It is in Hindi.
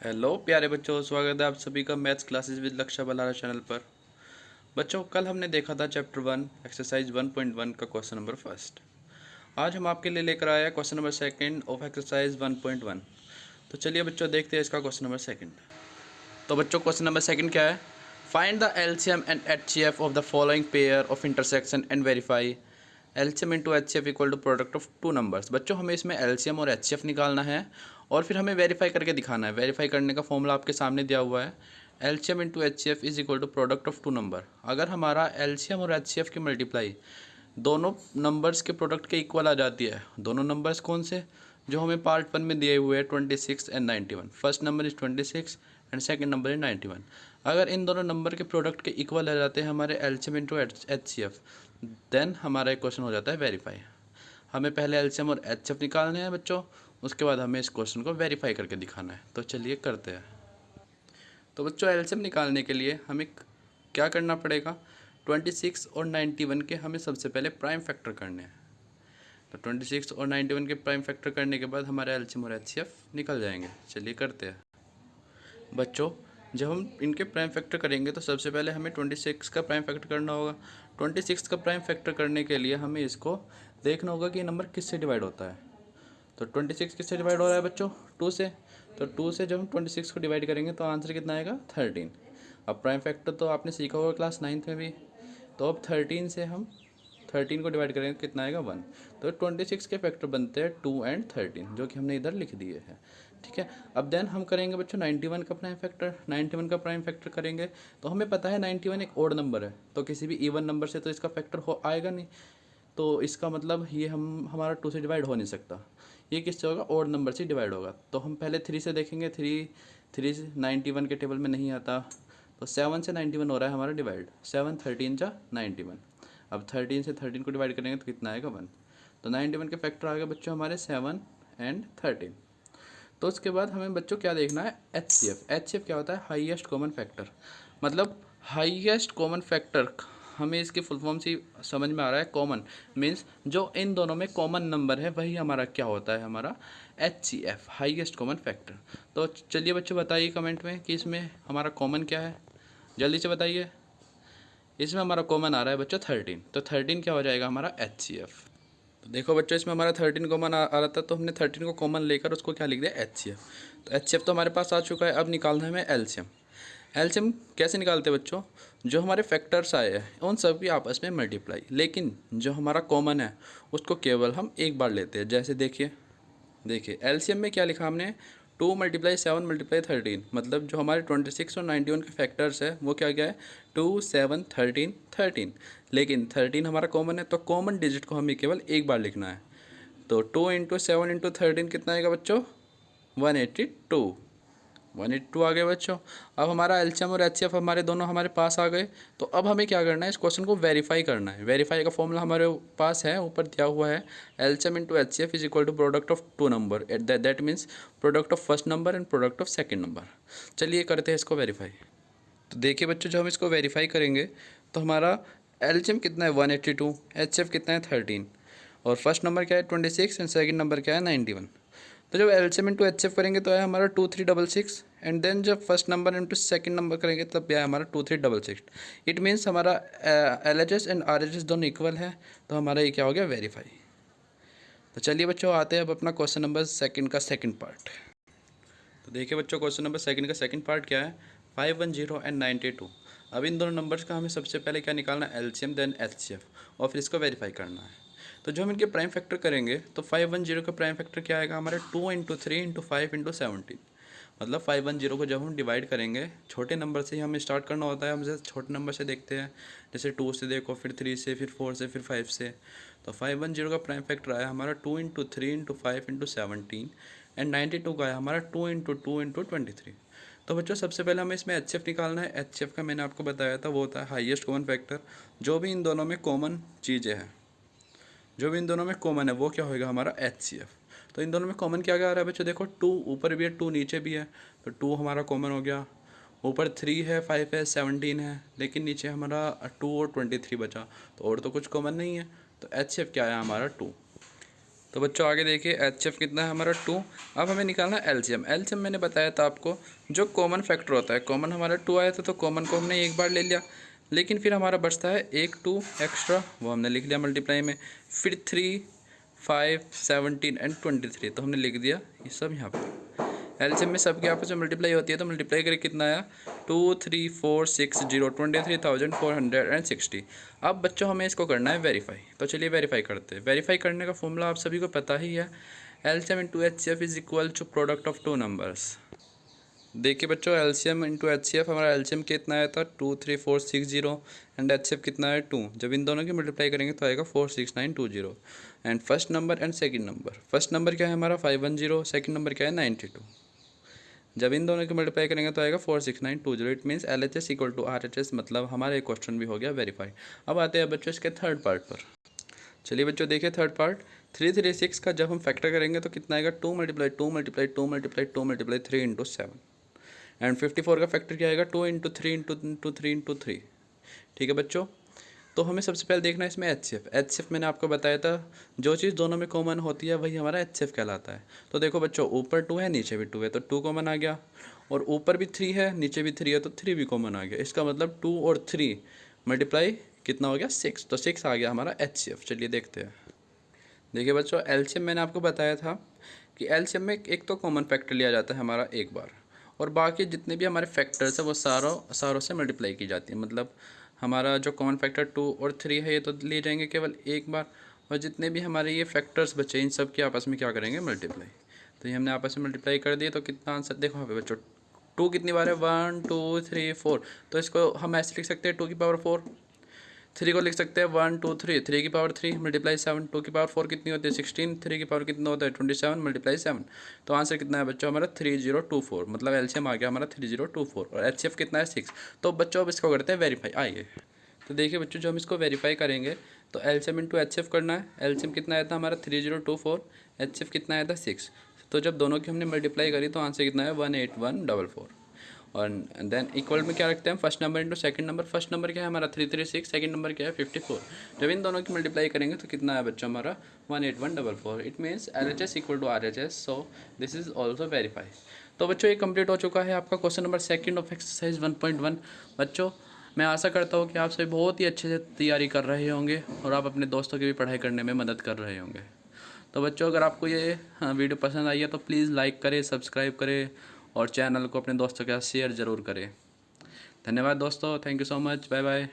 हेलो प्यारे बच्चों, स्वागत है आप सभी का मैथ्स क्लासेस विद लक्ष्य बलारा चैनल पर। बच्चों, कल हमने देखा था चैप्टर 1 एक्सरसाइज 1.1 का क्वेश्चन नंबर फर्स्ट। आज हम आपके लिए लेकर आए हैं question number second of exercise 1.1। तो चलिए बच्चों, देखते हैं इसका क्वेश्चन नंबर सेकंड। तो बच्चों, क्वेश्चन नंबर सेकंड क्या है? Find the LCM and HCF of the following pair of intersection and verify LCM into HCF equal to product of two numbers. बच्चों, हमें इसमें एलसीएम और एचसीएफ निकालना है और फिर हमें वेरीफाई करके दिखाना है। वेरीफाई करने का फॉर्मूला आपके सामने दिया हुआ है, LCM into HCF is equal to product of two number. अगर हमारा एलसीएम और एचसीएफ की मल्टीप्लाई दोनों नंबर्स के प्रोडक्ट के इक्वल आ जाती है, दोनों नंबर्स कौन से जो हमें पार्ट 1 में दिए हुए हैं 26 and 91। First number is 26 and second number is 91। अगर इन दोनों नंबर के प्रोडक्ट के इक्वल आ जाते हैं हमारे एलसीएम इंटू एचसीएफ, देन हमारा एक क्वेश्चन हो जाता है वेरीफाई। हमें पहले एलसीएम और एचसीएफ निकालने हैं बच्चों, उसके बाद हमें इस क्वेश्चन को वेरीफाई करके दिखाना है। तो चलिए करते हैं। तो बच्चों, एलसीएम निकालने के लिए हमें क्या करना पड़ेगा? 26 और 91 के हमें सबसे पहले प्राइम फैक्टर करने हैं। तो 26 और 91 के प्राइम फैक्टर करने के बाद हमारे एलसीएम और एचसीएफ निकल जाएंगे। चलिए करते हैं। बच्चों, जब हम इनके प्राइम फैक्टर करेंगे तो सबसे पहले हमें 26 का प्राइम फैक्टर करना होगा। 26 का प्राइम फैक्टर करने के लिए हमें इसको देखना होगा कि ये नंबर किससे डिवाइड होता है। तो 26 किससे डिवाइड हो रहा है बच्चों? 2 से। तो 2 से जब हम 26 को डिवाइड करेंगे तो आंसर कितना आएगा? 13। अब प्राइम फैक्टर तो आपने सीखा होगा क्लास 9th में भी। तो अब 13 से हम 13 को डिवाइड करेंगे कितना आएगा? 1। तो 26 के फैक्टर बनते हैं 2 एंड 13, जो कि हमने इधर लिख दिए हैं। ठीक है। अब देन हम करेंगे बच्चों 91 का प्राइम फैक्टर। 91 का प्राइम फैक्टर करेंगे तो हमें पता है 91 एक ओड नंबर है, तो किसी भी इवन नंबर से तो इसका फैक्टर हो आएगा नहीं। तो इसका मतलब ये हमारा 2 से डिवाइड हो नहीं सकता। ये किससे होगा? ओड नंबर से डिवाइड होगा। तो हम पहले 3 से देखेंगे। 3 से 91 के टेबल में नहीं आता। तो 7 से 91 हो रहा है हमारा डिवाइड। 7 13 जा 91। अब 13 से 13 को डिवाइड करेंगे तो कितना आएगा? 1। तो 91 के फैक्टर आ गए बच्चों हमारे 7 एंड 13। तो उसके बाद हमें बच्चों क्या देखना है? एचसीएफ। एचसीएफ क्या होता है? Highest common factor. मतलब हाईएस्ट कॉमन फैक्टर, हमें इसकी फुल फॉर्म से समझ में आ रहा है। कॉमन मीन्स जो इन दोनों में कॉमन नंबर है वही हमारा क्या होता है? हमारा एचसीएफ, हाईएस्ट कॉमन फैक्टर। तो चलिए बच्चों, बताइए कमेंट में कि इसमें हमारा कॉमन क्या है, जल्दी से बताइए। इसमें हमारा कॉमन आ रहा है बच्चों 13। तो 13 क्या हो जाएगा? हमारा एचसीएफ। तो देखो बच्चों, इसमें हमारा 13 कॉमन आ रहा था, तो हमने 13 को कॉमन लेकर उसको क्या लिख दिया? एचसीएफ। तो एचसीएफ तो हमारे पास आ चुका है। अब निकालना है हमें एलसीएम। एलसीएम कैसे निकालते हैं बच्चों? जो हमारे फैक्टर्स आए हैं उन सब की आपस में मल्टीप्लाई, लेकिन जो हमारा कॉमन है उसको केवल हम एक बार लेते हैं। जैसे देखिए एलसीएम में क्या लिखा हमने? 2 × 7 × 13। मतलब जो हमारे 26 और 91 के फैक्टर्स है वो क्या है? 2 7 13 13। लेकिन 13 हमारा कॉमन है, तो कॉमन डिजिट को हमें केवल एक बार लिखना है। तो 2 × 7 × 13 कितना आएगा बच्चों? 182। 182 आ गए बच्चों। अब हमारा एलसीएम और एचसीएफ हमारे दोनों हमारे पास आ गए। तो अब हमें क्या करना है? इस क्वेश्चन को वेरीफाई करना है। वेरीफाई का फॉर्मूला हमारे पास है, ऊपर दिया हुआ है, LCM into HCF is equal to product of two number. That means product of first number and product of second number. चलिए करते हैं इसको वेरीफाई। तो देखिए बच्चों, जब हम इसको वेरीफाई करेंगे तो हमारा एलसीएम कितना है? 182। एचसीएफ कितना है? 13। और फर्स्ट नंबर क्या है? 26 एंड सेकंड नंबर क्या है? 91। तो जब एलसीएम इंटू एचसीएफ करेंगे तो है हमारा 2366। एंड देन जब first number into second number करेंगे तब यह हमारा 2366। इट मीन्स हमारा एलएचएस एंड आरएचएस दोनों इक्वल है। तो हमारा ये क्या हो गया? वेरीफाई। तो चलिए बच्चों, आते हैं अब अपना क्वेश्चन नंबर सेकंड का सेकंड पार्ट। तो देखिए बच्चों, क्वेश्चन नंबर सेकंड का सेकंड पार्ट क्या है? 510 एंड 92। अब इन दोनों नंबर्स का हमें सबसे पहले क्या निकालना है? एलसीएम देन एचसीएफ, और फिर इसको वेरीफाई करना है। तो जो हम इनके प्राइम फैक्टर करेंगे तो 510 का प्राइम फैक्टर क्या आएगा हमारे? 2 × 3 × 5 × 17। मतलब 510 को जब हम डिवाइड करेंगे, छोटे नंबर से ही हमें स्टार्ट करना होता है। हम जैसे छोटे नंबर से देखते हैं, जैसे 2 से देखो, फिर 3 से, फिर 4 से, फिर 5 से। तो 510 का प्राइम फैक्टर आया हमारा 2 × 3 × 5 × 17 एंड 92 का आया हमारा 2 × 2 × 23। तो बच्चों, सबसे पहले हमें इसमें एचसीएफ निकालना है। एचसीएफ का मैंने आपको बताया था, वो होता है हाईएस्ट कॉमन फैक्टर। जो भी इन दोनों में कॉमन चीज़ें हैं, जो भी इन दोनों में कॉमन है वो क्या होगा? हमारा एचसीएफ। तो इन दोनों में कॉमन क्या क्या आ रहा है बच्चों? देखो 2 ऊपर भी है, 2 नीचे भी है। तो 2 हमारा कॉमन हो गया। ऊपर 3 है, 5 है, 17 है, लेकिन नीचे हमारा 2 और 23 बचा। तो और तो कुछ कॉमन नहीं है। तो एचसीएफ क्या है? हमारा 2। तो बच्चों आगे देखिए HCF कितना है हमारा 2। अब हमें निकालना है LCM। LCM मैंने बताया था आपको जो कॉमन फैक्टर होता है, कॉमन हमारा 2 आया था तो कॉमन को हमने एक बार ले लिया, लेकिन फिर हमारा बचता है एक 2 एक्स्ट्रा, वो हमने लिख लिया मल्टीप्लाई में। फिर 3, 5, 17 एंड 23, तो हमने लिख दिया ये सब यहाँ पर। एलसीएम में सबकी आपस में मल्टीप्लाई होती है, तो मल्टीप्लाई करके कितना आया 2, 3, 4, 6, 0, 23,460। अब बच्चों हमें इसको करना है वेरीफाई, तो चलिए वेरीफाई करते हैं। वेरीफाई करने का फॉर्मूला आप सभी को पता ही है, LCM into HCF is equal to product of two numbers. देखिए बच्चों एलसीएम इंटू एचसीएफ, हमारा एलसीएम कितना आया था 23460 एंड एचसीएफ कितना है 2। जब इन दोनों की मल्टीप्लाई करेंगे तो आएगा 46920। And first number and second number, first number क्या है हमारा 510, सेकंड नंबर क्या है 92। जब इन दोनों की मल्टीप्लाई करेंगे तो आएगा 46920। It means LHS equal to RHS, मतलब हमारा एक क्वेश्चन भी हो गया वेरीफाई। अब आते हैं बच्चों इसके थर्ड पार्ट पर। चलिए बच्चों देखिए थर्ड पार्ट, 336 का जब हम फैक्टर करेंगे तो कितना आएगा 2 multiply 2 multiply 2 multiply 2 multiply 3 into 7। And 54 का फैक्टर क्या आएगा 2 इंटू 3 इंटू 3 इंटू 3। ठीक है बच्चों, तो हमें सबसे पहले देखना है इसमें एचसीएफ मैंने आपको बताया था जो चीज़ दोनों में कॉमन होती है वही हमारा एचसीएफ कहलाता है। तो देखो बच्चों ऊपर 2 है नीचे भी 2 है, तो 2 कॉमन आ गया, और ऊपर भी 3 है नीचे भी 3 है तो 3 भी कॉमन आ गया। इसका मतलब 2 और 3 मल्टीप्लाई कितना हो गया 6, तो 6 आ गया हमारा एचसीएफ। चलिए देखते हैं। देखिए बच्चों एलसीएम मैंने आपको बताया था कि एलसीएम में एक तो कॉमन फैक्टर लिया जाता है हमारा एक बार, और बाकी जितने भी हमारे फैक्टर्स हैं वो सारों से मल्टीप्लाई की जाती है। मतलब हमारा जो कॉमन फैक्टर 2 और 3 है ये तो लिए जाएंगे केवल एक बार, और जितने भी हमारे ये फैक्टर्स बचे इन सब के आपस में क्या करेंगे मल्टीप्लाई। तो ये हमने आपस में मल्टीप्लाई कर दिए, तो कितना आंसर देखो यहाँ पे बच्चों 2 कितनी बार है 1 2 3 4, तो इसको हम ऐसे लिख सकते हैं 2 की पावर 4। 3 को लिख सकते हैं 1 2 3, 3 की पावर 3 मल्टीप्लाई 7, 2 की पावर 4 कितनी होती है 16, 3 की पावर कितना होता है 27 मल्टीप्लाई 7। तो आंसर कितना है बच्चों हमारा 3024, मतलब एलसीएम आ गया हमारा 3024, और एचसीएफ कितना है 6। तो बच्चों अब इसको करते हैं वेरीफाई। आइए तो देखिए बच्चों जो हम इसको वेरीफाई करेंगे तो एलसीएम इंटू एचसीएफ करना है। एलसीएम कितना आया था हमारा 3024, एचसीएफ कितना आया था 6। तो जब दोनों की हमने मल्टीप्लाई करी तो आंसर कितना है 18144। और देन इक्वल में क्या रखते हैं first number into second number. First number क्या है हमारा 336, सेकंड नंबर क्या है 54। जब इन दोनों की मल्टीप्लाई करेंगे तो कितना है बच्चा हमारा 18144। It means LHS equal to RHS, so this is also verify. तो बच्चों ये कंप्लीट हो चुका है आपका question number second of exercise 1.1। बच्चों मैं आशा करता हूँ कि आप सभी बहुत ही अच्छे से तैयारी कर रहे होंगे और आप अपने दोस्तों की भी पढ़ाई करने में मदद कर रहे होंगे। तो बच्चों अगर आपको ये वीडियो पसंद आई है तो प्लीज़ लाइक करें, सब्सक्राइब करें और चैनल को अपने दोस्तों के साथ शेयर ज़रूर करें। धन्यवाद दोस्तों, thank you so much, bye bye.